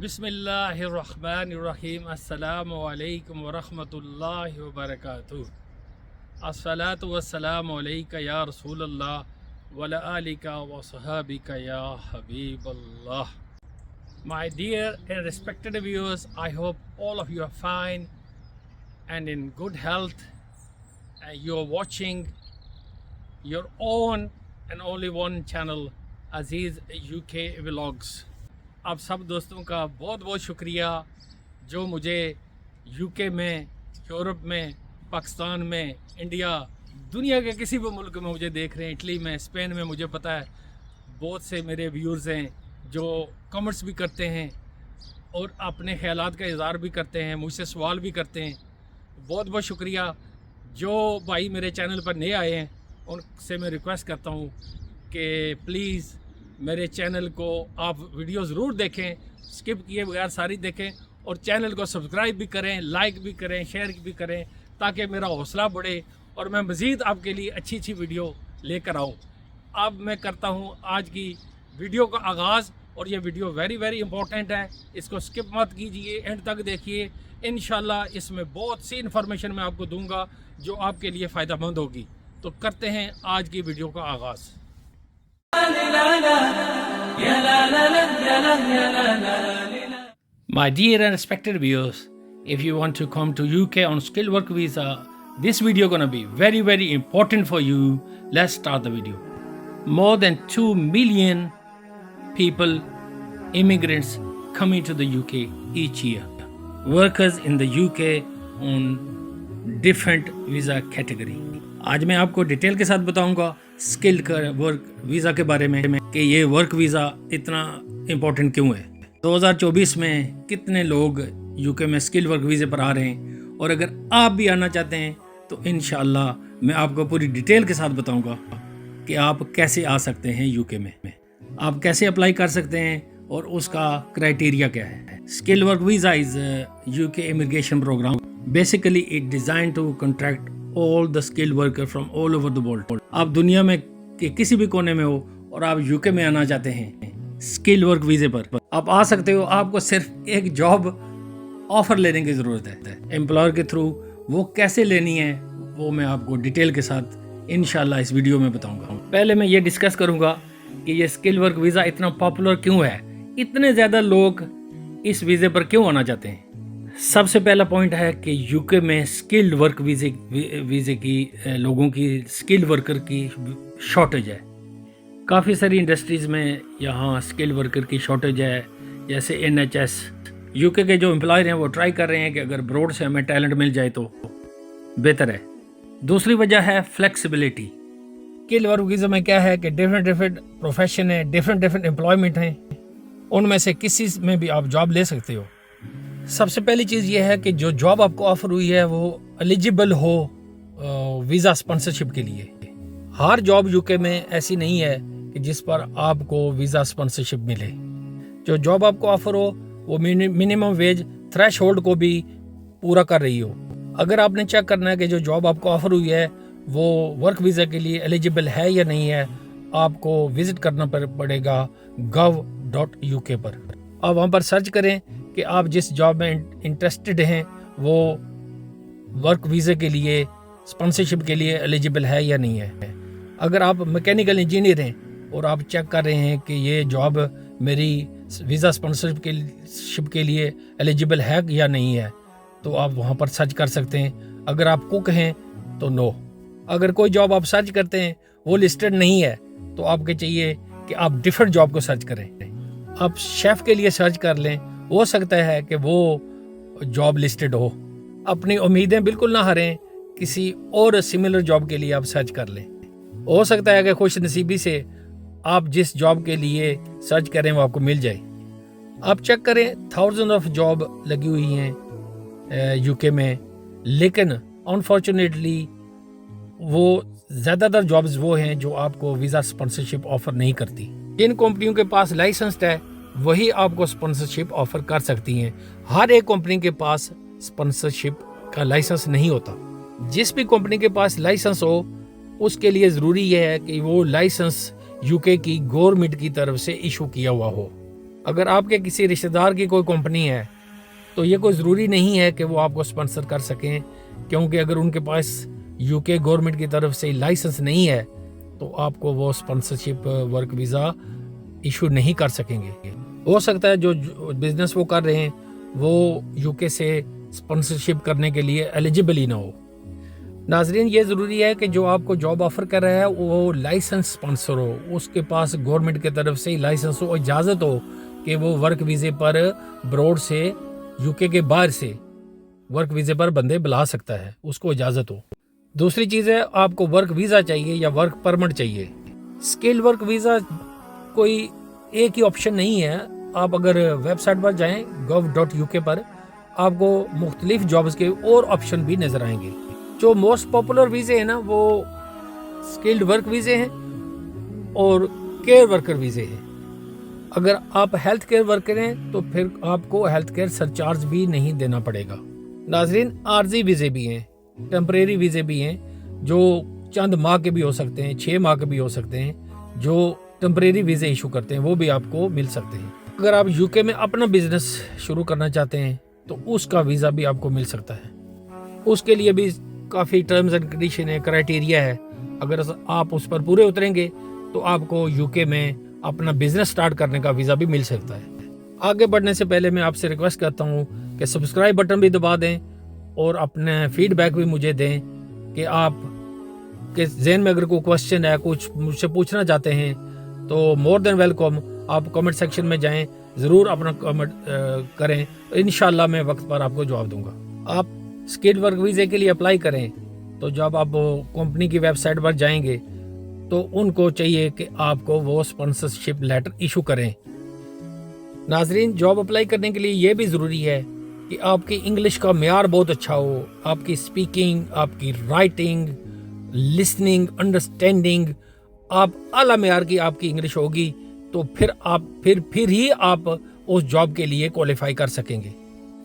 बिस्मिल्लाहिर्रहमानिर्रहीम अस्सलामु अलैकुम वरहमतुल्लाहि वबरकातुहू। अस्सलातु वस्सलामु अलैका या रसूलल्लाह वला आलिका व सहाबिका या Habibullah. My dear and respected viewers, I hope all of you are fine and in good health, and you are watching your own and only one channel, Aziz UK Vlogs. आप सब दोस्तों का बहुत बहुत शुक्रिया जो मुझे यूके में, यूरोप में, पाकिस्तान में, इंडिया, दुनिया के किसी भी मुल्क में मुझे देख रहे हैं। इटली में, स्पेन में, मुझे पता है बहुत से मेरे व्यूअर्स हैं जो कमेंट्स भी करते हैं और अपने ख्यालात का इज़हार भी करते हैं, मुझसे सवाल भी करते हैं। बहुत बहुत शुक्रिया। जो भाई मेरे चैनल पर नए आए हैं उनसे मैं रिक्वेस्ट करता हूँ कि प्लीज़ मेरे चैनल को आप वीडियो ज़रूर देखें, स्किप किए बगैर सारी देखें और चैनल को सब्सक्राइब भी करें, लाइक भी करें, शेयर भी करें ताकि मेरा हौसला बढ़े और मैं मज़ीद आपके लिए अच्छी अच्छी वीडियो लेकर आऊँ। अब मैं करता हूँ आज की वीडियो का आगाज़ और ये वीडियो वेरी वेरी इंपॉर्टेंट है, इसको स्किप मत कीजिए, एंड तक देखिए। इंशाल्लाह इसमें बहुत सी इन्फॉर्मेशन मैं आपको दूंगा जो आपके लिए फ़ायदेमंद होगी। तो करते हैं आज की वीडियो का आगाज़। My dear and respected viewers, if you want to come to UK on skilled work visa, this video gonna be very very important for you. Let's start the video. More than 2 million people, immigrants coming to the UK each year. Workers in the UK on different visa category. आज मैं आपको detail के साथ बताऊंगा skill का work visa के बारे में कि ये वर्क वीज़ा इतना इम्पोर्टेंट क्यों है। 2024 में कितने लोग यूके में स्किल वर्क वीज़े पर आ रहे हैं और अगर आप भी आना चाहते हैं तो इंशाल्लाह मैं आपको पूरी डिटेल के साथ बताऊंगा कि आप कैसे आ सकते हैं यूके में, आप कैसे अप्लाई कर सकते हैं और उसका क्राइटेरिया क्या है। Skill work visa is UK immigration program. Basically it design to contract all the skill worker from all over the world. आप दुनिया में के किसी भी कोने में हो और आप यूके में आना चाहते हैं स्किल वर्क वीज़े पर, आप आ सकते हो। आपको सिर्फ एक जॉब ऑफर लेने की ज़रूरत है। एम्प्लॉयर के थ्रू वो कैसे लेनी है वो मैं आपको डिटेल के साथ इंशाल्लाह इस वीडियो में बताऊंगा। पहले मैं ये डिस्कस करूंगा कि ये स्किल वर्क वीज़ा इतना पॉपुलर क्यों है, इतने ज़्यादा लोग इस वीज़े पर क्यों आना चाहते हैं। सबसे पहला पॉइंट है कि यूके में स्किल्ड वर्क वीज़े की लोगों की स्किल वर्कर की शॉर्टेज है। काफ़ी सारी इंडस्ट्रीज़ में यहाँ स्किल वर्कर की शॉर्टेज है, जैसे NHS। यूके के जो एम्प्लॉयर हैं वो ट्राई कर रहे हैं कि अगर ब्रॉड से हमें टैलेंट मिल जाए तो बेहतर है। दूसरी वजह है फ्लेक्सिबिलिटी। स्किल वर्क वीज़ा में क्या है कि डिफरेंट प्रोफेशन है, डिफरेंट एम्प्लॉयमेंट हैं, उनमें से किसी में भी आप जॉब ले सकते हो। सबसे पहली चीज़ ये है कि जो जॉब आपको ऑफर हुई है वो एलिजिबल हो वीज़ा स्पॉन्सरशिप के लिए। हर जॉब यूके में ऐसी नहीं है कि जिस पर आपको वीज़ा स्पॉन्सरशिप मिले। जो जॉब आपको ऑफर हो वो मिनिमम वेज थ्रेश होल्ड को भी पूरा कर रही हो। अगर आपने चेक करना है कि जो जॉब आपको ऑफर हुई है वो वर्क वीज़ा के लिए एलिजिबल है या नहीं है, आपको विज़िट करना पड़ेगा gov.uk पर। आप वहाँ पर सर्च करें कि आप जिस जॉब में इंटरेस्टेड हैं वो वर्क वीज़े के लिए, स्पॉन्सरशिप के लिए एलिजिबल है या नहीं है। अगर आप मैकेनिकल इंजीनियर हैं और आप चेक कर रहे हैं कि ये जॉब मेरी वीज़ा स्पॉन्सरशिप के लिए एलिजिबल है या नहीं है, तो आप वहाँ पर सर्च कर सकते हैं। अगर आप कुक हैं तो नो। अगर कोई जॉब आप सर्च करते हैं वो लिस्टेड नहीं है तो आपके चाहिए कि आप डिफरेंट जॉब को सर्च करें। आप शेफ़ के लिए सर्च कर लें, हो सकता है कि वो जॉब लिस्टेड हो। अपनी उम्मीदें बिल्कुल ना हारें, किसी और सिमिलर जॉब के लिए आप सर्च कर लें। हो सकता है कि खुश नसीबी से आप जिस जॉब के लिए सर्च करें वो आपको मिल जाए। आप चेक करें, थाउजेंड ऑफ जॉब लगी हुई हैं यूके में, लेकिन अनफॉर्चुनेटली वो ज़्यादातर जॉब्स वो हैं जो आपको वीज़ा स्पॉन्सरशिप ऑफ़र नहीं करती। जिन कंपनियों के पास लाइसेंस्ड है वही आपको स्पॉन्सरशिप ऑफर कर सकती हैं। हर एक कंपनी के पास स्पॉन्सरशिप का लाइसेंस नहीं होता। जिस भी कंपनी के पास लाइसेंस हो उसके लिए ज़रूरी यह है कि वो लाइसेंस यूके की गवर्नमेंट की तरफ से इशू किया हुआ हो। اگر آپ کے کسی رشتہ دار کی کوئی کمپنی ہے تو یہ کوئی ضروری نہیں ہے کہ وہ آپ کو اسپانسر کر سکیں، کیونکہ اگر ان کے پاس یو کے گورنمنٹ کی طرف سے لائسنس نہیں ہے تو آپ کو وہ اسپانسرشپ ورک ویزا ایشو نہیں کر سکیں گے۔ ہو سکتا ہے جو بزنس وہ کر رہے ہیں وہ یو کے سے اسپانسرشپ کرنے کے لیے ایلیجیبل ہی نہ ہو۔ ناظرین، یہ ضروری ہے کہ جو آپ کو جاب آفر کر رہا ہے وہ لائسنس اسپانسر ہو، اس کے پاس گورنمنٹ کی طرف سے لائسنس ہو، اجازت ہو کہ وہ ورک ویزے پر بروڈ سے یو کے باہر سے ورک ویزے پر بندے بلا سکتا ہے، اس کو اجازت ہو۔ دوسری چیز ہے، آپ کو ورک ویزا چاہیے یا ورک پرمٹ چاہیے۔ اسکل ورک ویزا کوئی ایک ہی آپشن نہیں ہے۔ آپ اگر ویب سائٹ پر جائیں gov.uk پر، آپ کو مختلف جابز کے اور آپشن بھی نظر آئیں گے۔ جو موسٹ پاپولر ویزے ہیں نا، وہ اسکلڈ ورک ویزے ہیں اور کیئر ورکر ویزے ہیں۔ اگر آپ ہیلتھ کیئر ورکر ہیں تو پھر آپ کو ہیلتھ کیئر سرچارج بھی نہیں دینا پڑے گا۔ ناظرین، عارضی ویزے بھی ہیں، ٹیمپریری ویزے بھی ہیں جو چند ماہ کے بھی ہو سکتے ہیں، 6 ماہ کے بھی ہو سکتے ہیں، جو ٹیمپریری ویزے ایشو کرتے ہیں وہ بھی آپ کو مل سکتے ہیں۔ اگر آپ یو کے میں اپنا بزنس شروع کرنا چاہتے ہیں تو اس کا ویزا بھی آپ کو مل سکتا ہے۔ اس کے لیے بھی کافی ٹرمز اینڈ کنڈیشن ہے، کرائٹیریا ہے۔ اگر آپ اس پر پورے اتریں گے تو آپ کو یو کے میں اپنا بزنس سٹارٹ کرنے کا ویزا بھی مل سکتا ہے۔ آگے بڑھنے سے پہلے میں آپ سے ریکویسٹ کرتا ہوں کہ سبسکرائب بٹن بھی دبا دیں اور اپنے فیڈ بیک بھی مجھے دیں کہ آپ کے ذہن میں اگر کوئی کوشچن ہے، کچھ مجھ سے پوچھنا چاہتے ہیں تو مور دین ویلکم، آپ کمنٹ سیکشن میں جائیں، ضرور اپنا کمنٹ کریں، انشاءاللہ میں وقت پر آپ کو جواب دوں گا۔ آپ اسکل ورک ویزے کے لیے اپلائی کریں تو جب آپ کمپنی کی ویب سائٹ پر جائیں گے تو ان کو چاہیے کہ آپ کو وہ اسپانسرشپ لیٹر ایشو کریں۔ ناظرین، جاب اپلائی کرنے کے لیے یہ بھی ضروری ہے کہ آپ کی انگلش کا معیار بہت اچھا ہو، آپ کی اسپیکنگ، آپ کی رائٹنگ، لسننگ، انڈرسٹینڈنگ، آپ اعلیٰ معیار کی آپ کی انگلش ہوگی تو پھر ہی آپ اس جاب کے لیے کوالیفائی کر سکیں گے۔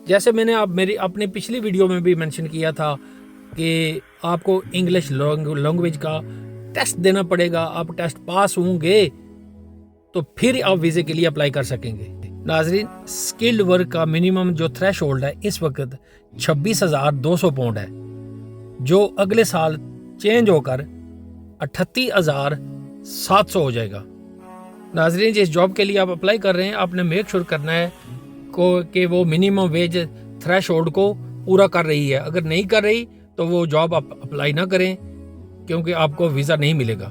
جیسے میں نے میری اپنی پچھلی ویڈیو میں بھی منشن کیا تھا کہ آپ کو انگلش لینگویج کا ٹیسٹ دینا پڑے گا، آپ ٹیسٹ پاس ہوں گے تو پھر آپ ویزے کے لیے اپلائی کر سکیں گے۔ ناظرین، اسکلڈ ورک کا منیمم جو تھریش ہولڈ ہے اس وقت 26,200 پاؤنڈ ہے، جو اگلے سال چینج ہو کر 38,700 ہو جائے گا۔ ناظرین، جس جاب کے لیے آپ اپلائی کر رہے ہیں آپ نے میک شور کرنا ہے کہ وہ منیمم ویج تھریش ہولڈ کو پورا کر رہی ہے۔ اگر نہیں کر رہی تو وہ جاب آپ اپلائی نہ کریں، کیونکہ آپ کو ویزا نہیں ملے گا۔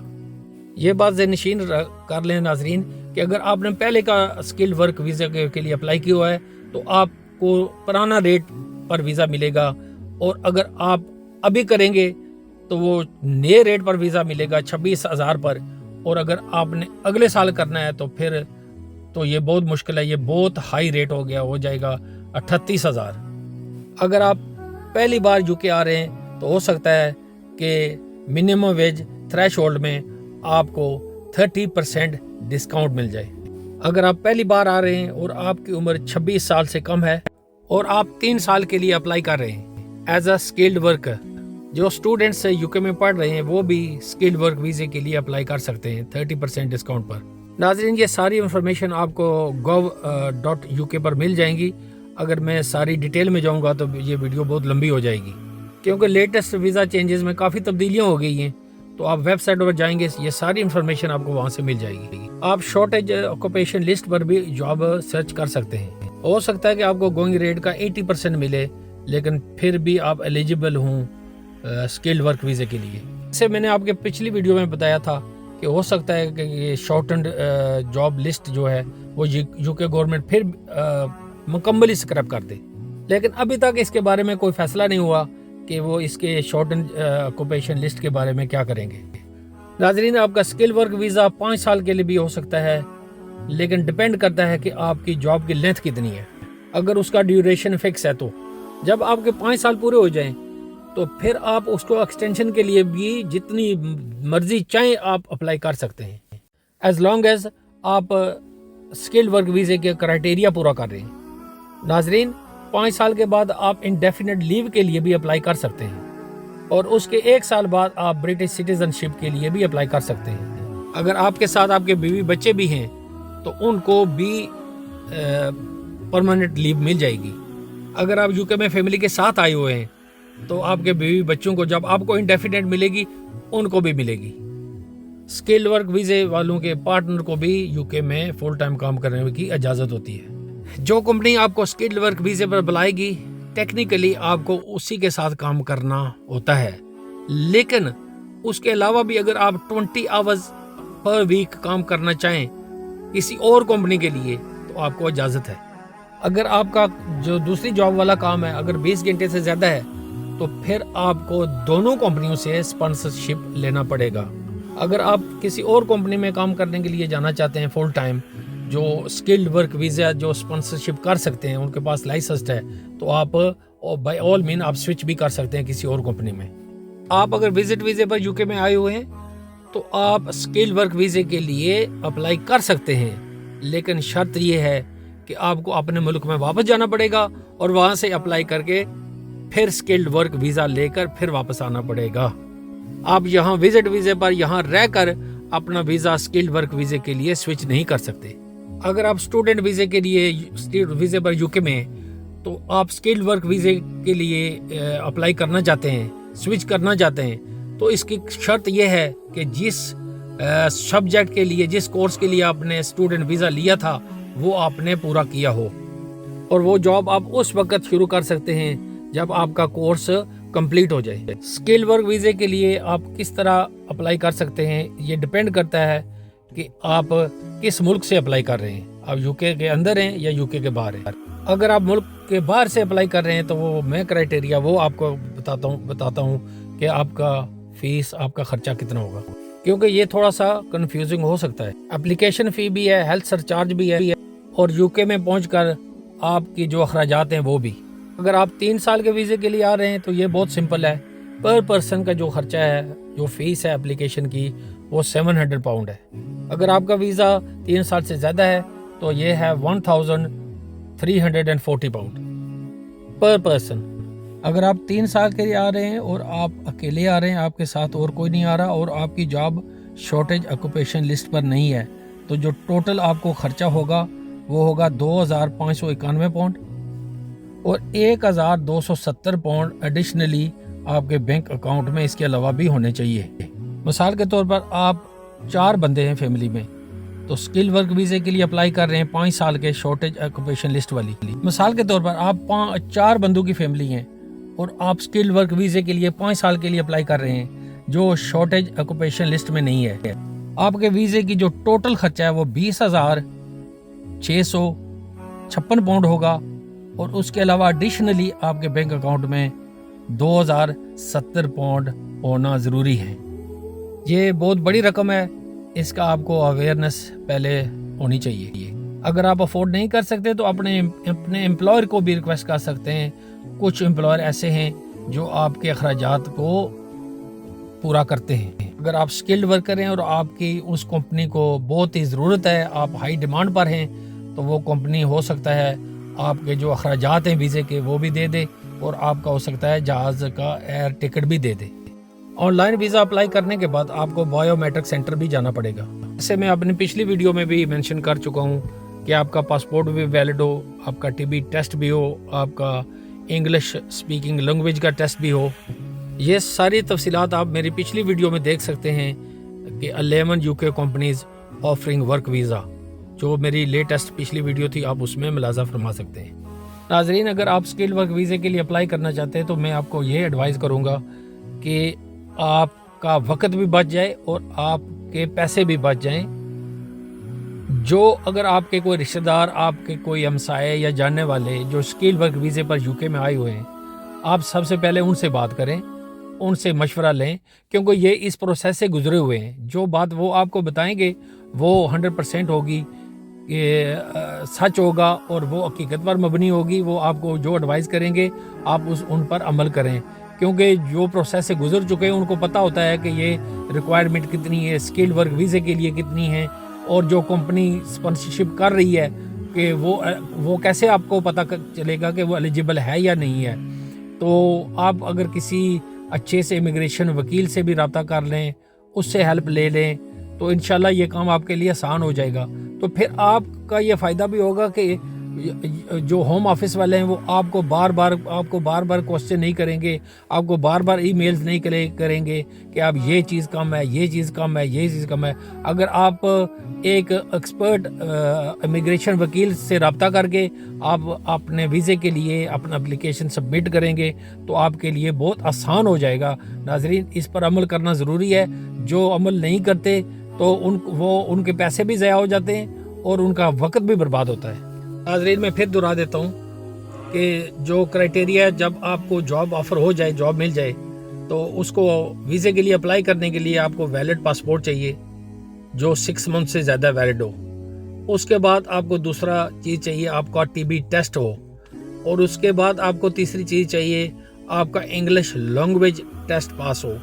یہ بات ذہن نشین کر لیں ناظرین کہ اگر آپ نے پہلے کا اسکل ورک ویزا کے لیے اپلائی کیا ہوا ہے تو آپ کو پرانا ریٹ پر ویزا ملے گا، اور اگر آپ ابھی کریں گے تو وہ نئے ریٹ پر ویزا ملے گا 26,000 پر، اور اگر آپ نے اگلے سال کرنا ہے تو پھر تو یہ بہت مشکل ہے، یہ بہت ہائی ریٹ ہو جائے گا 38,000۔ اگر آپ پہلی بار یو کے آ رہے ہیں تو ہو سکتا ہے کہ منیمم ویج تھریش ہولڈ میں آپ کو 30% ڈسکاؤنٹ مل جائے۔ اگر آپ پہلی بار آ رہے ہیں اور آپ کی عمر 26 سال سے کم ہے اور آپ 3 سال کے لیے اپلائی کر رہے ہیں ایز اے اسکلڈ ورکر، جو اسٹوڈنٹس یو کے میں پڑھ رہے ہیں وہ بھی اسکلڈ ورک ویزے کے لیے اپلائی کر سکتے ہیں 30% ڈسکاؤنٹ پر۔ ناظرین، یہ ساری انفارمیشن آپ کو gov.uk پر مل جائیں گی۔ اگر میں ساری ڈیٹیل میں جاؤں گا تو یہ ویڈیو بہت لمبی ہو جائے گی، کیونکہ لیٹسٹ ویزا چینجز میں کافی تبدیلیاں ہو گئی ہیں، تو آپ ویب سائٹ پر جائیں گے یہ ساری انفارمیشن آپ کو وہاں سے مل جائے گی۔ آپ شارٹیج آکوپیشن لسٹ پر بھی جاب سرچ کر سکتے ہیں۔ ہو سکتا ہے کہ آپ کو گوئنگ ریٹ کا 80% ملے، لیکن پھر بھی آپ ایلیجیبل ہوں اسکل ورک ویزے کے لیے۔ جیسے میں نے آپ کے پچھلی ویڈیو میں بتایا تھا کہ ہو سکتا ہے کہ یہ شارٹنڈ جاب لسٹ جو ہے وہ یو کے گورنمنٹ پھر مکمل اسکریپ کر دے، لیکن ابھی تک اس کے بارے میں کوئی فیصلہ نہیں ہوا کہ وہ اس کے شارٹنڈ آکوپیشن لسٹ کے بارے میں کیا کریں گے۔ ناظرین، آپ کا اسکل ورک ویزا 5 سال کے لیے بھی ہو سکتا ہے، لیکن ڈپینڈ کرتا ہے کہ آپ کی جاب کی لینتھ کتنی ہے۔ اگر اس کا ڈیوریشن فکس ہے تو جب آپ کے 5 سال پورے ہو جائیں تو پھر آپ اس کو ایکسٹینشن کے لیے بھی جتنی مرضی چاہیں آپ اپلائی کر سکتے ہیں، ایز لانگ ایز آپ اسکل ورک ویزے کے کرائٹیریا پورا کر رہے ہیں۔ ناظرین، 5 سال کے بعد آپ انڈیفینٹ لیو کے لیے بھی اپلائی کر سکتے ہیں، اور اس کے 1 سال بعد آپ برٹش سٹیزن شپ کے لیے بھی اپلائی کر سکتے ہیں۔ اگر آپ کے ساتھ آپ کے بیوی بچے بھی ہیں تو ان کو بھی परमानेंट लीव मिल जाएगी। अगर आप यूके में फैमिली के साथ आए हुए हैं तो आपके बीवी बच्चों को जब आपको इंडेफिनेट मिलेगी उनको भी मिलेगी। स्किल्ड वर्क वीज़े वालों के पार्टनर को भी यूके में फुल टाइम काम करने की इजाज़त होती है। जो कंपनी आपको स्किल्ड वर्क वीज़े पर बुलाएगी टेक्निकली आपको उसी के साथ काम करना होता है, लेकिन उसके अलावा भी अगर आप 20 आवर्स पर वीक काम करना चाहें किसी और कंपनी के लिए तो आपको इजाज़त है। अगर आपका जो दूसरी जॉब वाला काम है अगर 20 घंटे से ज़्यादा है तो फिर आपको दोनों कंपनियों से स्पॉन्सरशिप लेना पड़ेगा। अगर आप किसी और कंपनी में काम करने के लिए जाना चाहते हैं फुल टाइम, जो स्किल्ड वर्क वीज़ा जो स्पॉन्सरशिप कर सकते हैं, उनके पास लाइसेंस है, तो आप बाय ऑल मीन आप स्विच भी कर सकते हैं किसी और कंपनी में। आप अगर विजिट वीज़े पर यूके में आए हुए हैं तो आप स्किल्ड वर्क वीज़े के लिए अप्लाई कर सकते हैं, लेकिन शर्त यह है कि आपको अपने मुल्क में वापस जाना पड़ेगा और वहाँ से अप्लाई करके फिर स्किल्ड वर्क वीज़ा लेकर फिर वापस आना पड़ेगा। आप यहाँ विजिट वीज़े पर यहाँ रहकर अपना वीज़ा स्किल्ड वर्क वीज़े के लिए स्विच नहीं कर सकते। अगर आप स्टूडेंट वीज़े के लिए वीज़े पर यूके में तो आप स्किल्ड वर्क वीज़े के लिए अप्लाई करना चाहते हैं, स्विच करना चाहते हैं, तो इसकी शर्त यह है कि जिस सब्जेक्ट के लिए जिस कोर्स के लिए आपने स्टूडेंट वीज़ा लिया था वो आपने पूरा किया हो, और वो जॉब आप उस वक्त शुरू कर सकते हैं जब आपका कोर्स कंप्लीट हो जाए। स्किल वर्क वीज़े के लिए आप किस तरह अप्लाई कर सकते हैं ये डिपेंड करता है कि आप किस मुल्क से अप्लाई कर रहे हैं, आप यूके के अंदर हैं या यूके के बाहर हैं। अगर आप मुल्क के बाहर से अप्लाई कर रहे हैं तो वो मैं क्राइटेरिया वो आपको बताता हूँ कि आपका फीस आपका खर्चा कितना होगा, क्योंकि ये थोड़ा सा कंफ्यूजिंग हो सकता है। एप्लीकेशन फ़ी भी है, हेल्थ सरचार्ज भी है, और यूके में पहुंचकर आपकी जो अखराजात हैं वो भी। अगर आप 3 साल के वीज़े के लिए आ रहे हैं तो ये बहुत सिंपल है, पर पर्सन का जो खर्चा है, जो फीस है एप्लीकेशन की, वो 700 पाउंड है। अगर आपका वीज़ा 3 साल से ज़्यादा है तो ये है 1340 पाउंड पर पर्सन। अगर आप 3 साल के लिए आ रहे हैं और आप अकेले आ रहे हैं, आपके साथ और कोई नहीं आ रहा, और आपकी जॉब शॉर्टेज ऑक्यूपेशन लिस्ट पर नहीं है, तो जो टोटल आपको खर्चा होगा वो होगा 2591 पाउंड, और 1270 पाउंड एडिशनली आपके बैंक अकाउंट में इसके अलावा भी होने चाहिए। मिसाल के तौर पर आप 4 बंदे हैं फैमिली में, तो स्किल वर्क वीज़े के लिए अप्लाई कर रहे हैं 5 साल के शॉर्टेज ऑक्यूपेशन लिस्ट वाली। मिसाल के तौर पर आप 4 बंदों की फैमिली हैं और आप स्किल वर्क वीज़े के लिए 5 साल के लिए अप्लाई कर रहे हैं जो शॉर्टेज ऑक्यूपेशन लिस्ट में नहीं है। आपके वीज़े की जो टोटल खर्चा है वो 20,656 पाउंड होगा, और उसके अलावा एडिशनली आपके बैंक अकाउंट में 2070 पाउंड होना ज़रूरी है। ये बहुत बड़ी रकम है, इसका आपको अवेयरनेस पहले होनी चाहिए। अगर आप अफोर्ड नहीं कर सकते तो अपने एम्प्लॉयर को भी रिक्वेस्ट कर सकते हैं। कुछ एम्प्लॉयर ऐसे हैं जो आपके अखराजात को पूरा करते हैं। अगर आप स्किल्ड वर्कर हैं और आपकी उस कंपनी को बहुत ही ज़रूरत है, आप हाई डिमांड पर हैं, तो वो कंपनी हो सकता है आपके जो अखराजात हैं वीज़े के वो भी दे दे, और आपका हो सकता है जहाज़ का एयर टिकट भी दे दे। ऑनलाइन वीज़ा अप्लाई करने के बाद आपको बायोमेट्रिक सेंटर भी जाना पड़ेगा। जैसे मैं अपनी पिछली वीडियो में भी मेंशन कर चुका हूँ कि आपका पासपोर्ट भी वैलिड हो, आपका टीबी टेस्ट भी हो, आपका इंग्लिश स्पीकिंग लैंग्वेज का टेस्ट भी हो। ये सारी तफसीलात आप मेरी पिछली वीडियो में देख सकते हैं कि 11 UK companies offering work visa, जो मेरी लेटेस्ट पिछली वीडियो थी, आप उसमें मुलाजा फरमा सकते हैं। नाजरीन, अगर आप स्किल वर्क वीज़े के लिए अप्लाई करना चाहते हैं तो मैं आपको ये एडवाइस करूँगा कि आपका वक्त भी बच जाए और आपके पैसे भी बच जाएं। जो अगर आपके कोई रिश्तेदार, आपके कोई हमसाए या जानने वाले जो स्किल वर्क वीज़े पर यूके में आए हुए हैं, आप सबसे पहले उनसे बात करें, उनसे मशवरा लें, क्योंकि ये इस प्रोसेस से गुजरे हुए हैं। जो बात वो आपको बताएंगे वो 100% होगी, ये सच होगा और वो हकीकत पर मबनी होगी। वो आपको जो एडवाइस करेंगे आप उन पर अमल करें, क्योंकि जो प्रोसेस से गुजर चुके हैं उनको पता होता है कि ये रिक्वायरमेंट कितनी है, स्किल वर्क वीज़े के लिए कितनी है, और जो कंपनी स्पॉन्सरशिप कर रही है कि वो कैसे आपको पता चलेगा कि वो एलिजिबल है या नहीं है। तो आप अगर किसी अच्छे से इमिग्रेशन वकील से भी रब्ता कर लें, उससे हेल्प ले लें, تو انشاءاللہ یہ کام آپ کے لیے آسان ہو جائے گا. تو پھر آپ کا یہ فائدہ بھی ہوگا کہ جو ہوم آفس والے ہیں وہ آپ کو بار بار کوسچن نہیں کریں گے, آپ کو بار بار ای میلز نہیں کریں گے کہ آپ یہ چیز کم ہے, یہ چیز کم ہے, یہ چیز کم ہے. اگر آپ ایک ایکسپرٹ امیگریشن وکیل سے رابطہ کر کے آپ اپنے ویزے کے لیے اپنا اپلیکیشن سبمٹ کریں گے تو آپ کے لیے بہت آسان ہو جائے گا. ناظرین, اس پر عمل کرنا ضروری ہے. جو عمل نہیں کرتے تو ان کے پیسے بھی ضائع ہو جاتے ہیں اور ان کا وقت بھی برباد ہوتا ہے. ناظرین, میں پھر دہرا دیتا ہوں کہ جو کرائٹیریا جب آپ کو جاب آفر ہو جائے, جاب مل جائے, تو اس کو ویزے کے لیے اپلائی کرنے کے لیے آپ کو ویلڈ پاسپورٹ چاہیے جو 6 منتھ سے زیادہ ویلڈ ہو. اس کے بعد آپ کو دوسرا چیز چاہیے آپ کا ٹی بی ٹیسٹ ہو, اور اس کے بعد آپ کو تیسری چیز چاہیے آپ کا انگلش لینگویج ٹیسٹ پاس ہو.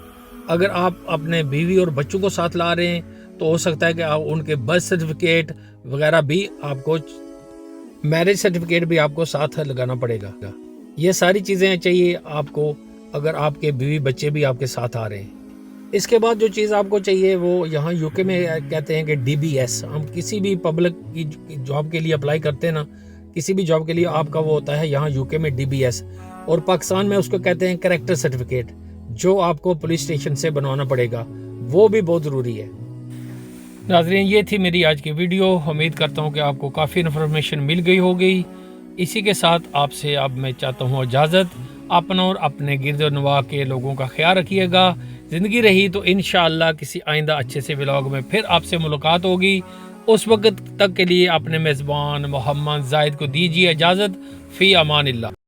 اگر آپ اپنے بیوی اور بچوں کو ساتھ لا رہے ہیں تو ہو سکتا ہے کہ آپ ان کے برتھ سرٹیفکیٹ وغیرہ بھی آپ کو, میرج سرٹیفکیٹ بھی آپ کو ساتھ لگانا پڑے گا. یہ ساری چیزیں چاہیے آپ کو اگر آپ کے بیوی بچے بھی آپ کے ساتھ آ رہے ہیں. اس کے بعد جو چیز آپ کو چاہیے وہ یہاں یو کے میں کہتے ہیں کہ ڈی بی ایس. ہم کسی بھی پبلک کی جاب کے لیے اپلائی کرتے ہیں نا, کسی بھی جاب کے لیے آپ کا وہ ہوتا ہے یہاں یو کے میں ڈی بی ایس, اور پاکستان میں اس کو کہتے ہیں کریکٹر سرٹیفکیٹ, جو آپ کو پولیس اسٹیشن سے بنوانا پڑے گا. وہ بھی بہت ضروری ہے. ناظرین, یہ تھی میری آج کی ویڈیو. امید کرتا ہوں کہ آپ کو کافی انفارمیشن مل گئی ہوگی. اسی کے ساتھ آپ سے اب میں چاہتا ہوں اجازت. اپنا اور اپنے گرد و نواح کے لوگوں کا خیال رکھیے گا. زندگی رہی تو انشاءاللہ کسی آئندہ اچھے سے ولاگ میں پھر آپ سے ملاقات ہوگی. اس وقت تک کے لیے اپنے میزبان محمد زاہد کو دیجیے اجازت. فی امان اللہ.